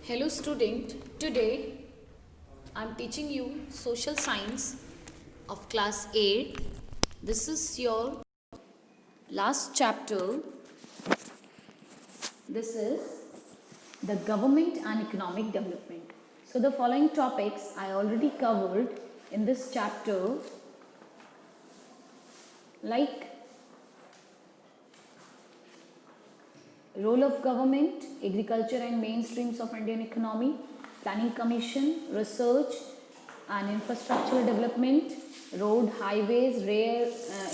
Hello student, today I am teaching you social science of class 8. This is your last chapter. This is the government and economic development. So the following topics I already covered in this chapter, like role of government, agriculture and mainstreams of Indian economy, planning commission, research and infrastructural development, road, highways,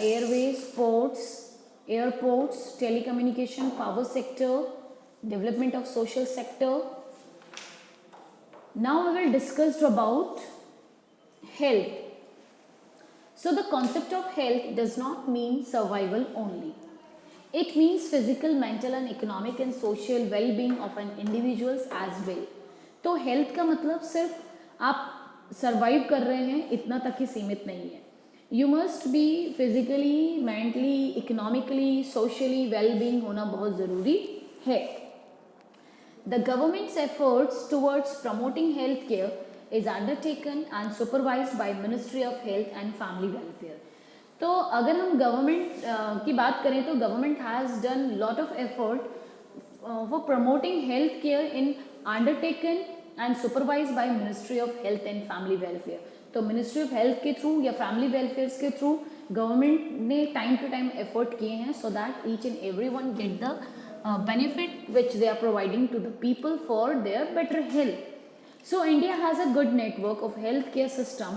airways, ports, airports, telecommunication, power sector, development of social sector. Now we will discuss about health. So the concept of health does not mean survival only. It means physical, mental and economic and social well-being of an individuals as well. तो health का मतलब सिर्फ आप survive कर रहे हैं इतना तक ही सीमित नहीं है. You must be physically, mentally, economically, socially well-being होना बहुत ज़रूरी है. The government's efforts towards promoting healthcare is undertaken and supervised by Ministry of Health and Family Welfare. तो अगर हम गवर्नमेंट की बात करें तो government has done lot of effort for promoting health care in undertaken and supervise by ministry of health and family welfare. तो ministry of health के through या फैमिली वेलफेयर के थ्रू गवर्नमेंट ने टाइम टू टाइम एफर्ट किए हैं so that each and every one get the benefit which they are providing to the people for their better health. So India has a good network of healthcare system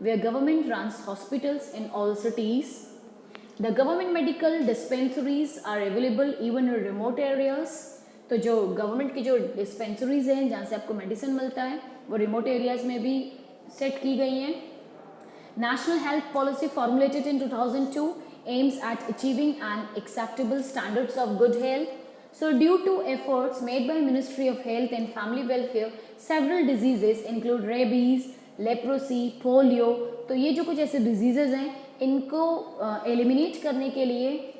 where government runs hospitals in all cities. The government medical dispensaries are available even in remote areas. तो जो government की जो dispensaries हैं जहाँ से आपको medicine मिलता है वो रिमोट एरियाज में भी सेट की गई हैं. National Health Policy formulated in 2002 aims at achieving an acceptable standards of good health. So due to efforts made by Ministry of Health and Family Welfare, several diseases include rabies, leprosy, polio. तो ये जो कुछ ऐसे diseases हैं इनको eliminate करने के लिए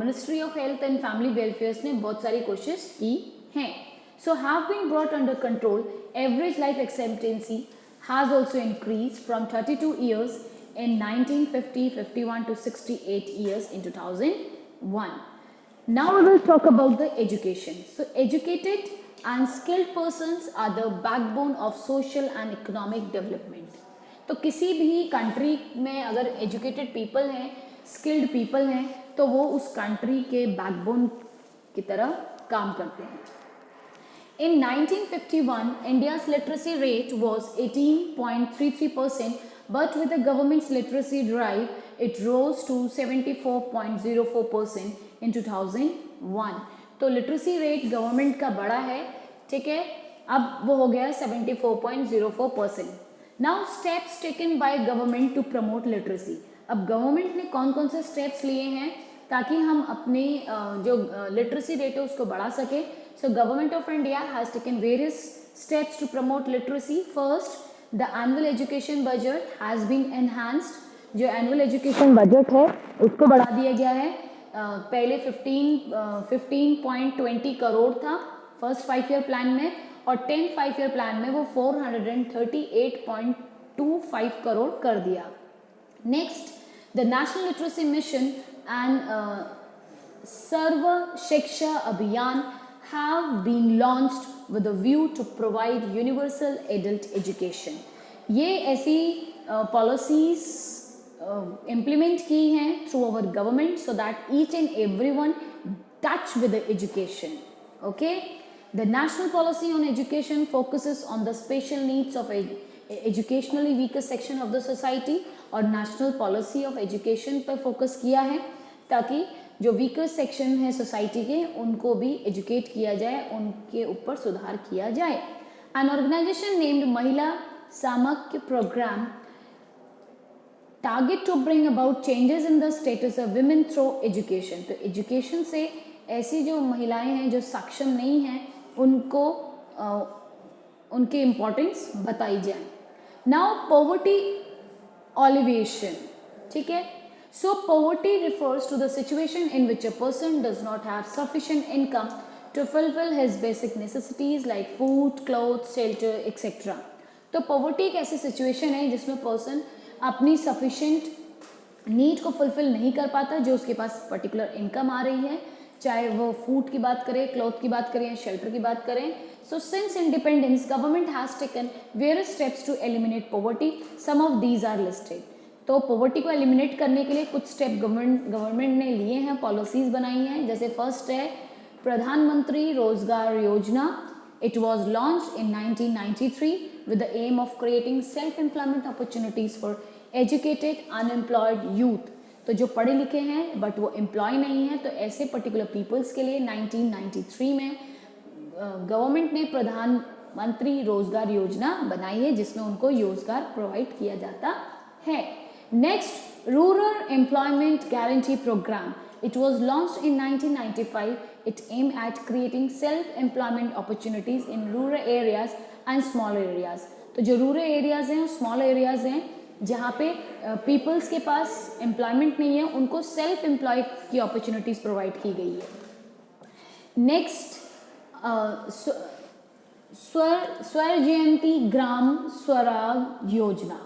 Ministry of Health and Family Welfare ने बहुत सारी कोशिश की हैं. So have been brought under control. Average life expectancy has also increased from 32 years in 1950, 51 to 68 years in 2001. Now we will talk about the education. So educated and skilled persons are the backbone of social and economic development. तो किसी भी country में अगर educated people हैं, skilled people हैं तो वो उस कंट्री के बैकबोन की तरह काम करते हैं. In 1951, India's literacy rate was 18.33%, but with the government's literacy drive, it rose to 74.04% in 2001. तो लिटरेसी रेट गवर्नमेंट का बड़ा है, ठीक है, अब वो हो गया 74.04%. Now steps taken by government to promote literacy. अब गवर्नमेंट ने कौन कौन से स्टेप्स लिए हैं ताकि हम अपने जो लिटरेसी रेट है उसको बढ़ा सके. So Government of India has taken various steps to promote literacy. First, the annual education budget has been enhanced. जो annual education budget है उसको बढ़ा दिया गया है. पहले 15.20 करोड़ था फर्स्ट 5 ईयर प्लान में और 10 5 ईयर प्लान में वो 438.25 करोड़ कर दिया. Next, the national literacy mission and serve शिक्षा अभियान have been launched with a view to provide universal adult education. ये ऐसी policies implement की हैं through our government so that each and everyone touch with the education. Okay, the national policy on education focuses on the special needs of educationally weaker section of the society और national policy of education पर focus किया है ताकि जो weaker section है society के उनको भी एजुकेट किया जाए, उनके ऊपर सुधार किया जाए. N organisation named Mahila Samakhya programme target to bring about changes in the status of women through education. तो एजुकेशन से ऐसी जो महिलाएं हैं जो सक्षम नहीं हैं उनको उनके इम्पोर्टेंस बताई जाए. नाउ पॉवर्टी ऑलिवेशन, ठीक है. So poverty refers to the situation in which a person does not have sufficient income to fulfill his basic necessities like food, clothes, shelter, etc. तो पॉवर्टी एक ऐसी सिचुएशन है जिसमें पर्सन अपनी सफिशिएंट नीड को fulfil नहीं कर पाता, जो उसके पास पर्टिकुलर इनकम आ रही है, चाहे वो फूड की बात करें, क्लॉथ की बात करें, शेल्टर की बात करें. So since independence government has taken various steps to eliminate poverty. Some of these are listed. तो पॉवर्टी को एलिमिनेट करने के लिए कुछ स्टेप गवर्नमेंट ने लिए हैं, पॉलिसीज बनाई हैं. जैसे फर्स्ट है प्रधानमंत्री रोजगार योजना. It was launch in 1993 with the aim of creating self-employment opportunities for educated unemployed youth. तो जो पढ़े लिखे हैं बट वो एम्प्लॉय नहीं है, तो ऐसे पर्टिकुलर पीपल्स के लिए 1993 में गवर्नमेंट ने प्रधानमंत्री रोजगार योजना बनाई है जिसमें उनको रोजगार प्रोवाइड किया जाता है. Next, rural employment guarantee programme. It was launched in 1995. It aimed at creating self-employment opportunities in rural areas and small areas. तो जो रूरल एरियाज हैं, स्मॉल एरियाज हैं, जहाँ पे पीपल्स के पास एम्प्लॉयमेंट नहीं है, उनको सेल्फ एम्प्लॉय की अपॉर्चुनिटीज प्रोवाइड की गई है. नेक्स्ट, स्वर जयंती ग्राम स्वराज योजना.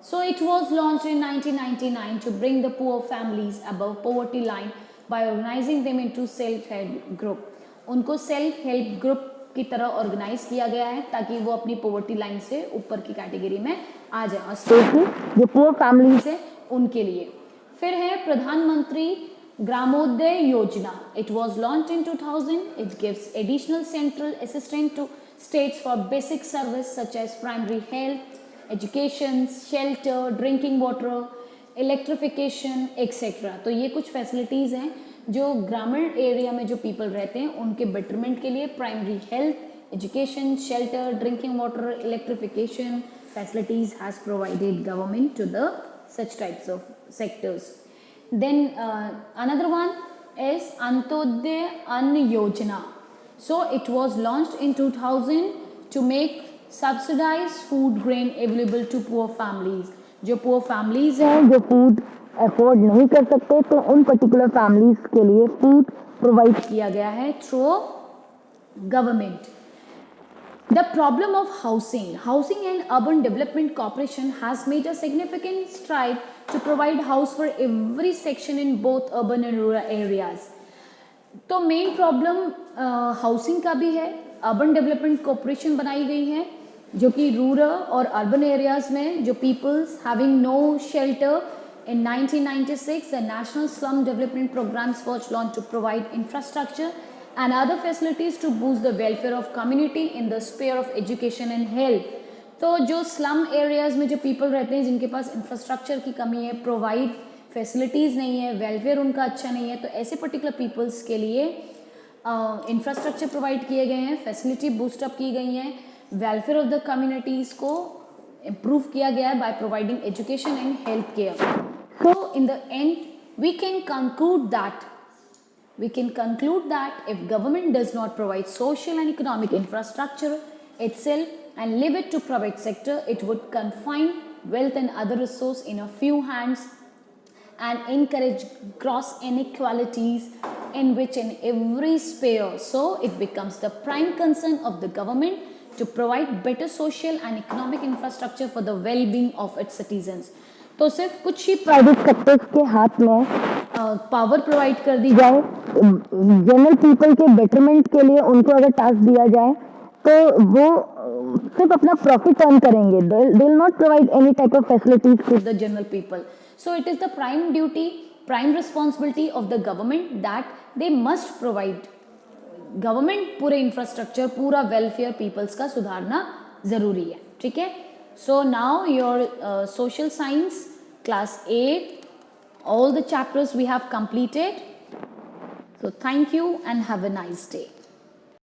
So it was launched in 1999 to bring the poor families above poverty line by organizing them into self-help group. उनको सेल्फ हेल्प ग्रुप की तरह ऑर्गेनाइज किया गया है ताकि वो अपनी पॉवर्टी लाइन से ऊपर की कैटेगरी में आ जाए, और स्पेशली जो पुअर फैमिलीज है उनके लिए. फिर है प्रधानमंत्री ग्रामोदय योजना. It was launch in 2000. It gives additional central assistance to states for basic service such as primary health, education, shelter, drinking water, electrification etcetera. तो ये कुछ फैसिलिटीज़ हैं जो ग्रामीण एरिया में जो पीपल रहते हैं उनके बेटरमेंट के लिए primary health, education, shelter, drinking water, electrification facilities has provided government to the such types of sectors. Then another one is Antyodaya Ann Yojana. So it was launched in 2000 to make subsidized food grain available to poor families. जो poor families हैं, जो food afford नहीं कर सकते, तो उन particular families के लिए food provide किया गया है through government. The problem of housing and urban development corporation has made a significant stride to provide house for every section in both urban and rural areas. तो main problem housing का भी है. Urban development corporation बनाई गई है जो कि rural और अर्बन एरियाज में जो peoples having no shelter. In 1996, the National Slum Development Programs was launched to provide infrastructure and other facilities to boost the welfare of community in the sphere of education and health. तो जो slum areas में जो people रहते हैं जिनके पास infrastructure की कमी है, प्रोवाइड फैसिलिटीज़ नहीं है, वेलफेयर उनका अच्छा नहीं है, तो ऐसे पर्टिकुलर पीपल्स के लिए इंफ्रास्ट्रक्चर प्रोवाइड किए गए हैं, फैसिलिटी बूस्टअप की गई हैं, वेलफेयर ऑफ द कम्युनिटीज़ को इम्प्रूव किया गया है by providing education and health care. So in the end we can conclude that if government does not provide social and economic infrastructure itself and leave it to private sector, it would confine wealth and other resource in a few hands and encourage gross inequalities in which in every sphere. So it becomes the prime concern of the government to provide better social and economic infrastructure for the well-being of its citizens. तो सिर्फ कुछ ही private sectors के हाथ में power provide कर दी जाए, general people के betterment के लिए उनको अगर टास्क दिया जाए तो वो सिर्फ अपना प्रॉफिट अर्न करेंगे. They will not provide any type of facilities to the general people. So it is the prime duty, prime responsibility of the government that they must provide. Government पूरे infrastructure, पूरा welfare peoples का सुधारना जरूरी है. ठीक है. So now your social science class 8, all the chapters we have completed. So thank you and have a nice day.